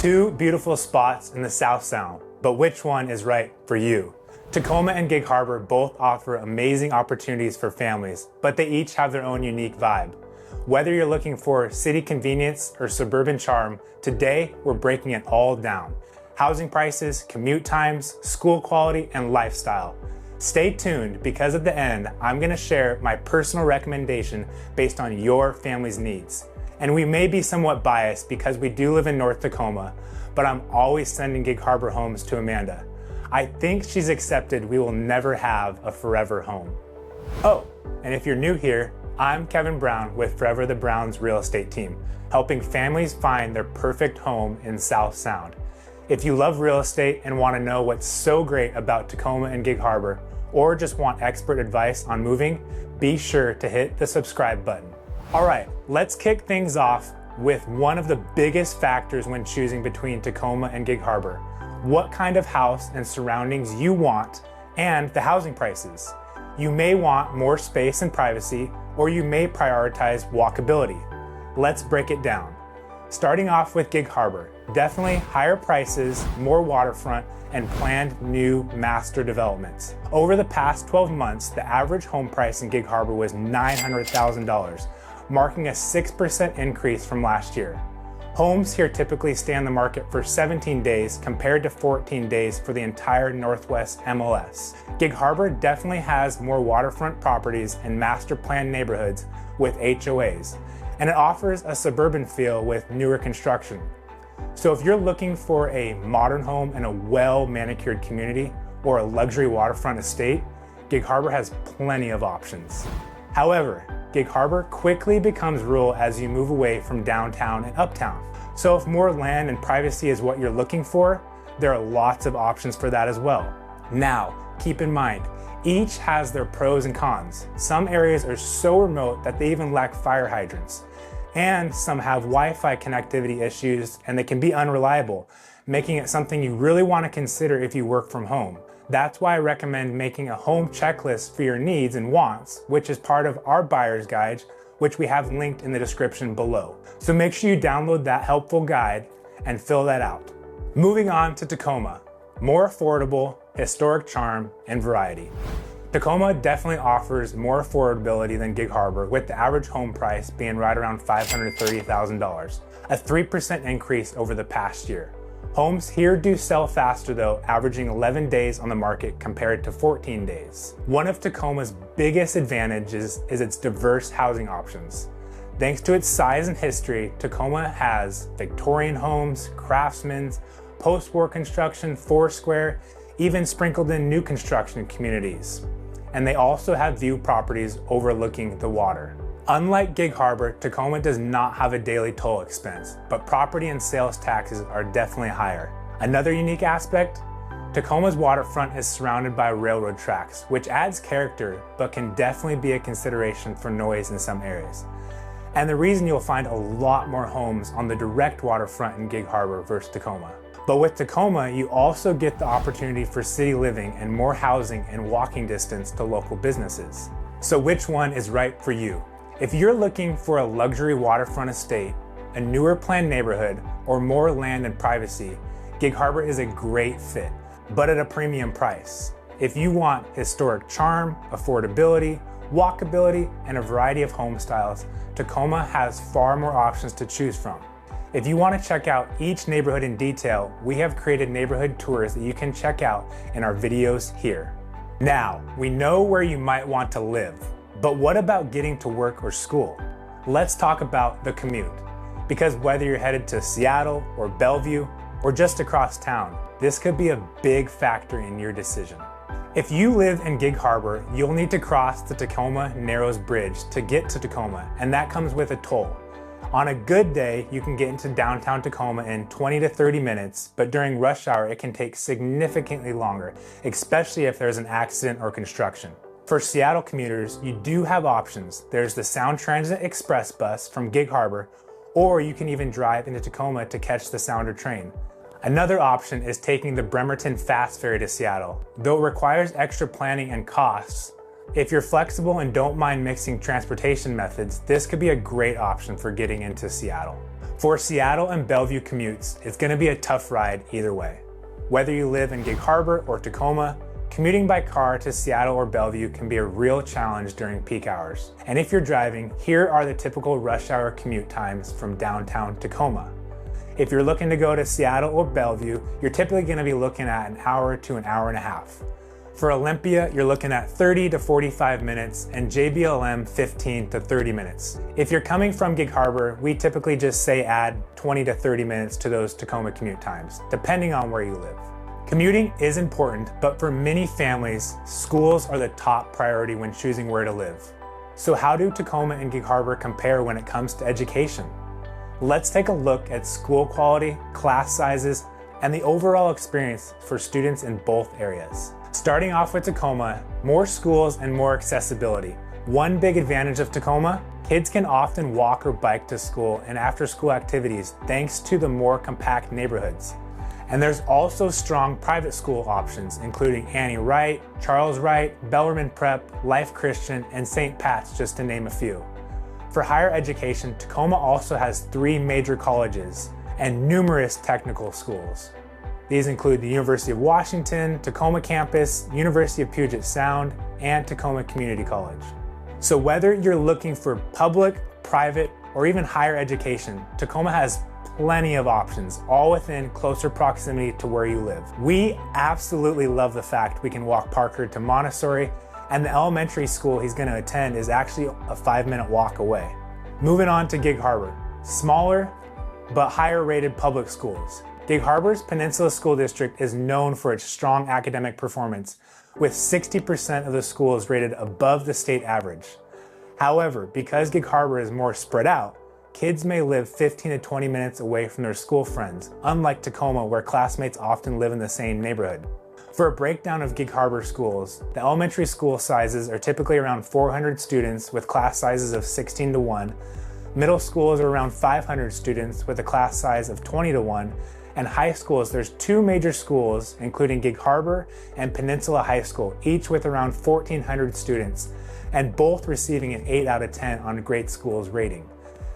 Two beautiful spots in the South Sound, but which one is right for you? Tacoma and Gig Harbor both offer amazing opportunities for families, but they each have their own unique vibe. Whether you're looking for city convenience or suburban charm, today we're breaking it all down. Housing prices, commute times, school quality, and lifestyle. Stay tuned because at the end, I'm gonna share my personal recommendation based on your family's needs. And we may be somewhat biased because we do live in North Tacoma, but I'm always sending Gig Harbor homes to Amanda. I think she's accepted we will never have a forever home. Oh, and if you're new here, I'm Kevin Brown with Forever the Browns real estate team, helping families find their perfect home in South Sound. If you love real estate and want to know what's so great about Tacoma and Gig Harbor, or just want expert advice on moving, be sure to hit the subscribe button. All right, let's kick things off with one of the biggest factors when choosing between Tacoma and Gig Harbor: what kind of house and surroundings you want and the housing prices. You may want more space and privacy, or you may prioritize walkability. Let's break it down. Starting off with Gig Harbor, definitely higher prices, more waterfront, and planned new master developments. Over the past 12 months, the average home price in Gig Harbor was $900,000, marking a 6% increase from last year. Homes here typically stay on the market for 17 days compared to 14 days for the entire Northwest MLS. Gig Harbor definitely has more waterfront properties and master planned neighborhoods with HOAs, and it offers a suburban feel with newer construction. So if you're looking for a modern home in a well-manicured community or a luxury waterfront estate, Gig Harbor has plenty of options. However, Gig Harbor quickly becomes rural as you move away from downtown and uptown. So if more land and privacy is what you're looking for, there are lots of options for that as well. Now, keep in mind, each has their pros and cons. Some areas are so remote that they even lack fire hydrants. And some have Wi-Fi connectivity issues and they can be unreliable, making it something you really want to consider if you work from home. That's why I recommend making a home checklist for your needs and wants, which is part of our buyer's guide, which we have linked in the description below. So make sure you download that helpful guide and fill that out. Moving on to Tacoma, more affordable, historic charm, and variety. Tacoma definitely offers more affordability than Gig Harbor, with the average home price being right around $530,000, a 3% increase over the past year. Homes here do sell faster though, averaging 11 days on the market compared to 14 days. One of Tacoma's biggest advantages is its diverse housing options. Thanks to its size and history, Tacoma has Victorian homes, craftsmen's, post-war construction, Foursquare, even sprinkled in new construction communities. And they also have view properties overlooking the water. Unlike Gig Harbor, Tacoma does not have a daily toll expense, but property and sales taxes are definitely higher. Another unique aspect, Tacoma's waterfront is surrounded by railroad tracks, which adds character, but can definitely be a consideration for noise in some areas. And the reason you'll find a lot more homes on the direct waterfront in Gig Harbor versus Tacoma. But with Tacoma, you also get the opportunity for city living and more housing and walking distance to local businesses. So which one is right for you? If you're looking for a luxury waterfront estate, a newer planned neighborhood, or more land and privacy, Gig Harbor is a great fit, but at a premium price. If you want historic charm, affordability, walkability, and a variety of home styles, Tacoma has far more options to choose from. If you want to check out each neighborhood in detail, we have created neighborhood tours that you can check out in our videos here. Now, we know where you might want to live. But what about getting to work or school? Let's talk about the commute. Because whether you're headed to Seattle or Bellevue or just across town, this could be a big factor in your decision. If you live in Gig Harbor, you'll need to cross the Tacoma Narrows Bridge to get to Tacoma, and that comes with a toll. On a good day, you can get into downtown Tacoma in 20 to 30 minutes, but during rush hour, it can take significantly longer, especially if there's an accident or construction. For Seattle commuters, you do have options. There's the Sound Transit Express bus from Gig Harbor, or you can even drive into Tacoma to catch the Sounder train. Another option is taking the Bremerton Fast Ferry to Seattle. Though it requires extra planning and costs, if you're flexible and don't mind mixing transportation methods, this could be a great option for getting into Seattle. For Seattle and Bellevue commutes, it's going to be a tough ride either way. Whether you live in Gig Harbor or Tacoma, commuting by car to Seattle or Bellevue can be a real challenge during peak hours. And if you're driving, here are the typical rush hour commute times from downtown Tacoma. If you're looking to go to Seattle or Bellevue, you're typically going to be looking at an hour to an hour and a half. For Olympia, you're looking at 30 to 45 minutes, and JBLM 15 to 30 minutes. If you're coming from Gig Harbor, we typically just say add 20 to 30 minutes to those Tacoma commute times, depending on where you live. Commuting is important, but for many families, schools are the top priority when choosing where to live. So how do Tacoma and Gig Harbor compare when it comes to education? Let's take a look at school quality, class sizes, and the overall experience for students in both areas. Starting off with Tacoma, more schools and more accessibility. One big advantage of Tacoma, kids can often walk or bike to school and after-school activities thanks to the more compact neighborhoods. And there's also strong private school options, including Annie Wright, Charles Wright, Bellarmine Prep, Life Christian, and St. Pat's, just to name a few. For higher education, Tacoma also has 3 major colleges and numerous technical schools. These include the University of Washington, Tacoma campus, University of Puget Sound, and Tacoma Community College. So whether you're looking for public, private, or even higher education, Tacoma has plenty of options, all within closer proximity to where you live. We absolutely love the fact we can walk Parker to Montessori, and the elementary school he's going to attend is actually a 5-minute walk away. Moving on to Gig Harbor. Smaller, but higher rated public schools. Gig Harbor's Peninsula School District is known for its strong academic performance, with 60% of the schools rated above the state average. However, because Gig Harbor is more spread out, kids may live 15 to 20 minutes away from their school friends, unlike Tacoma, where classmates often live in the same neighborhood. For a breakdown of Gig Harbor schools, the elementary school sizes are typically around 400 students with class sizes of 16 to 1. Middle schools are around 500 students with a class size of 20 to 1. And high schools, there's 2 major schools, including Gig Harbor and Peninsula High School, each with around 1,400 students, and both receiving an 8 out of 10 on Great Schools rating.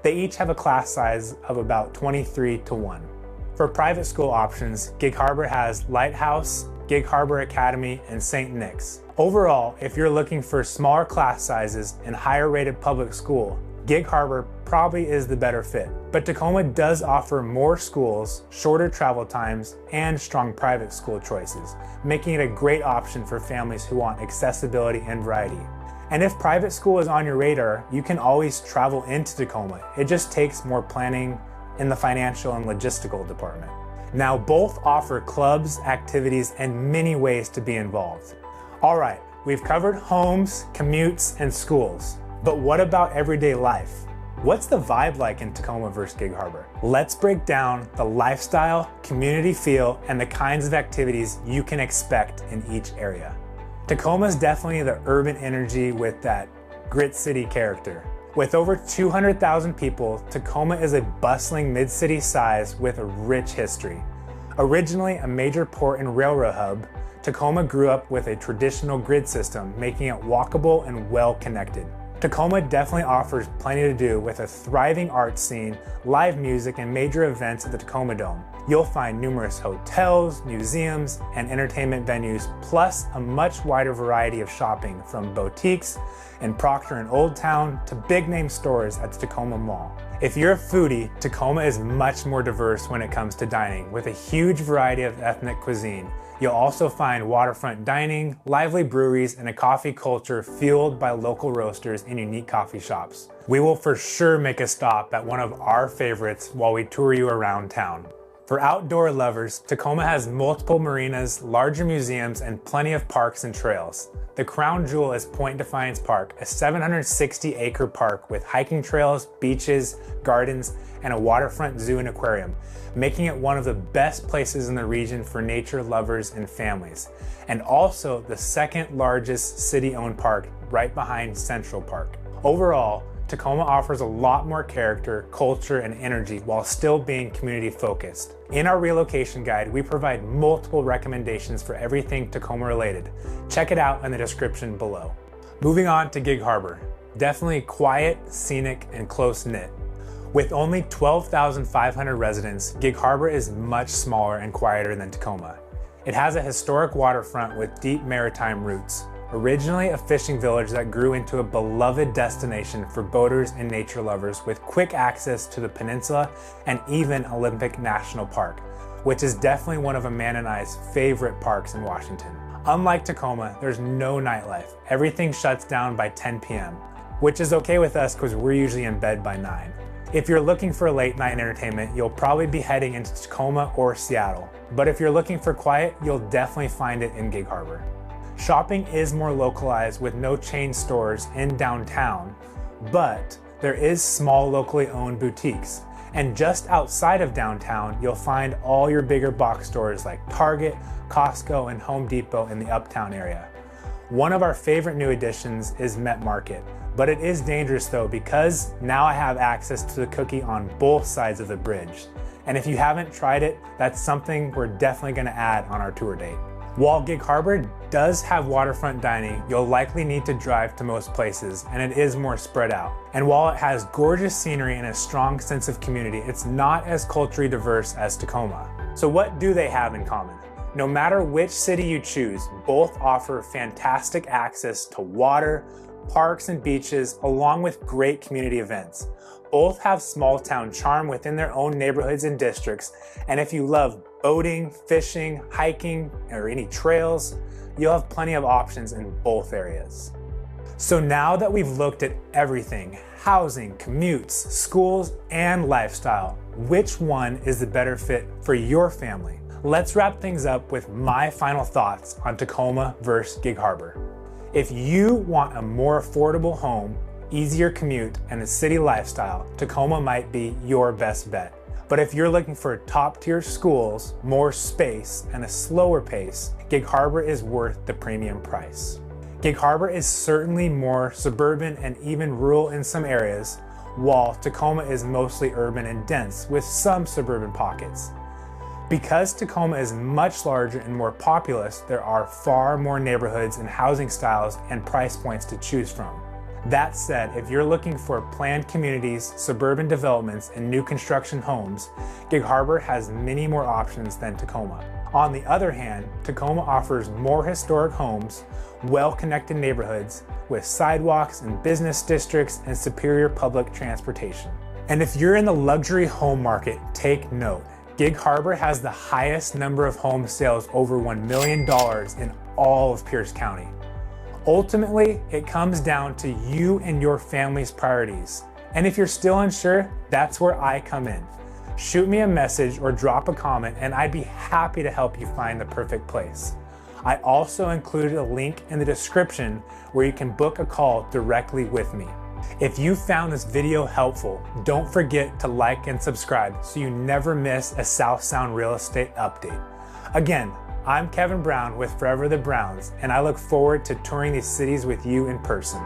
They each have a class size of about 23 to 1. For private school options, Gig Harbor has Lighthouse, Gig Harbor Academy, and St. Nick's. Overall, if you're looking for smaller class sizes and higher rated public school, Gig Harbor probably is the better fit. But Tacoma does offer more schools, shorter travel times, and strong private school choices, making it a great option for families who want accessibility and variety. And if private school is on your radar, you can always travel into Tacoma. It just takes more planning in the financial and logistical department. Now, both offer clubs, activities, and many ways to be involved. All right, we've covered homes, commutes, and schools. But what about everyday life? What's the vibe like in Tacoma versus Gig Harbor? Let's break down the lifestyle, community feel, and the kinds of activities you can expect in each area. Tacoma is definitely the urban energy with that grit city character. With over 200,000 people, Tacoma is a bustling mid-city size with a rich history. Originally a major port and railroad hub, Tacoma grew up with a traditional grid system, making it walkable and well-connected. Tacoma definitely offers plenty to do with a thriving art scene, live music, and major events at the Tacoma Dome. You'll find numerous hotels, museums, and entertainment venues, plus a much wider variety of shopping from boutiques in Proctor and Old Town to big-name stores at the Tacoma Mall. If you're a foodie, Tacoma is much more diverse when it comes to dining, with a huge variety of ethnic cuisine. You'll also find waterfront dining, lively breweries, and a coffee culture fueled by local roasters and unique coffee shops. We will for sure make a stop at one of our favorites while we tour you around town. For outdoor lovers, Tacoma has multiple marinas, larger museums, and plenty of parks and trails. The crown jewel is Point Defiance Park, a 760-acre park with hiking trails, beaches, gardens, and a waterfront zoo and aquarium, making it one of the best places in the region for nature lovers and families, and also the second largest city-owned park right behind Central Park. Overall, Tacoma offers a lot more character, culture, and energy while still being community focused. In our relocation guide, we provide multiple recommendations for everything Tacoma related. Check it out in the description below. Moving on to Gig Harbor. Definitely quiet, scenic, and close-knit. With only 12,500 residents, Gig Harbor is much smaller and quieter than Tacoma. It has a historic waterfront with deep maritime roots, originally a fishing village that grew into a beloved destination for boaters and nature lovers with quick access to the peninsula and even Olympic National Park, which is definitely one of Amanda and I's favorite parks in Washington. Unlike Tacoma, there's no nightlife. Everything shuts down by 10 p.m., which is okay with us because we're usually in bed by 9. If you're looking for late night entertainment, you'll probably be heading into Tacoma or Seattle. But if you're looking for quiet, you'll definitely find it in Gig Harbor. Shopping is more localized with no chain stores in downtown, but there is small locally owned boutiques. And just outside of downtown, you'll find all your bigger box stores like Target, Costco, and Home Depot in the uptown area. One of our favorite new additions is Met Market, but it is dangerous though because now I have access to the cookie on both sides of the bridge. And if you haven't tried it, that's something we're definitely gonna add on our tour date. While Gig Harbor does have waterfront dining, you'll likely need to drive to most places, and it is more spread out. And while it has gorgeous scenery and a strong sense of community, it's not as culturally diverse as Tacoma. So what do they have in common? No matter which city you choose, both offer fantastic access to water, parks and beaches, along with great community events. Both have small town charm within their own neighborhoods and districts, and if you love boating, fishing, hiking, or any trails, you'll have plenty of options in both areas. So now that we've looked at everything, housing, commutes, schools, and lifestyle, which one is the better fit for your family? Let's wrap things up with my final thoughts on Tacoma versus Gig Harbor. If you want a more affordable home, easier commute, and a city lifestyle, Tacoma might be your best bet. But if you're looking for top-tier schools, more space, and a slower pace, Gig Harbor is worth the premium price. Gig Harbor is certainly more suburban and even rural in some areas, while Tacoma is mostly urban and dense with some suburban pockets. Because Tacoma is much larger and more populous, there are far more neighborhoods and housing styles and price points to choose from. That said, if you're looking for planned communities, suburban developments, and new construction homes, Gig Harbor has many more options than Tacoma. On the other hand, Tacoma offers more historic homes, well-connected neighborhoods with sidewalks and business districts and superior public transportation. And if you're in the luxury home market, take note. Gig Harbor has the highest number of home sales over $1 million in all of Pierce County. Ultimately, it comes down to you and your family's priorities. And if you're still unsure, that's where I come in. Shoot me a message or drop a comment and I'd be happy to help you find the perfect place. I also included a link in the description where you can book a call directly with me. If you found this video helpful, don't forget to like and subscribe so you never miss a South Sound real estate update. Again, I'm Kevin Brown with Forever the Browns, and I look forward to touring these cities with you in person.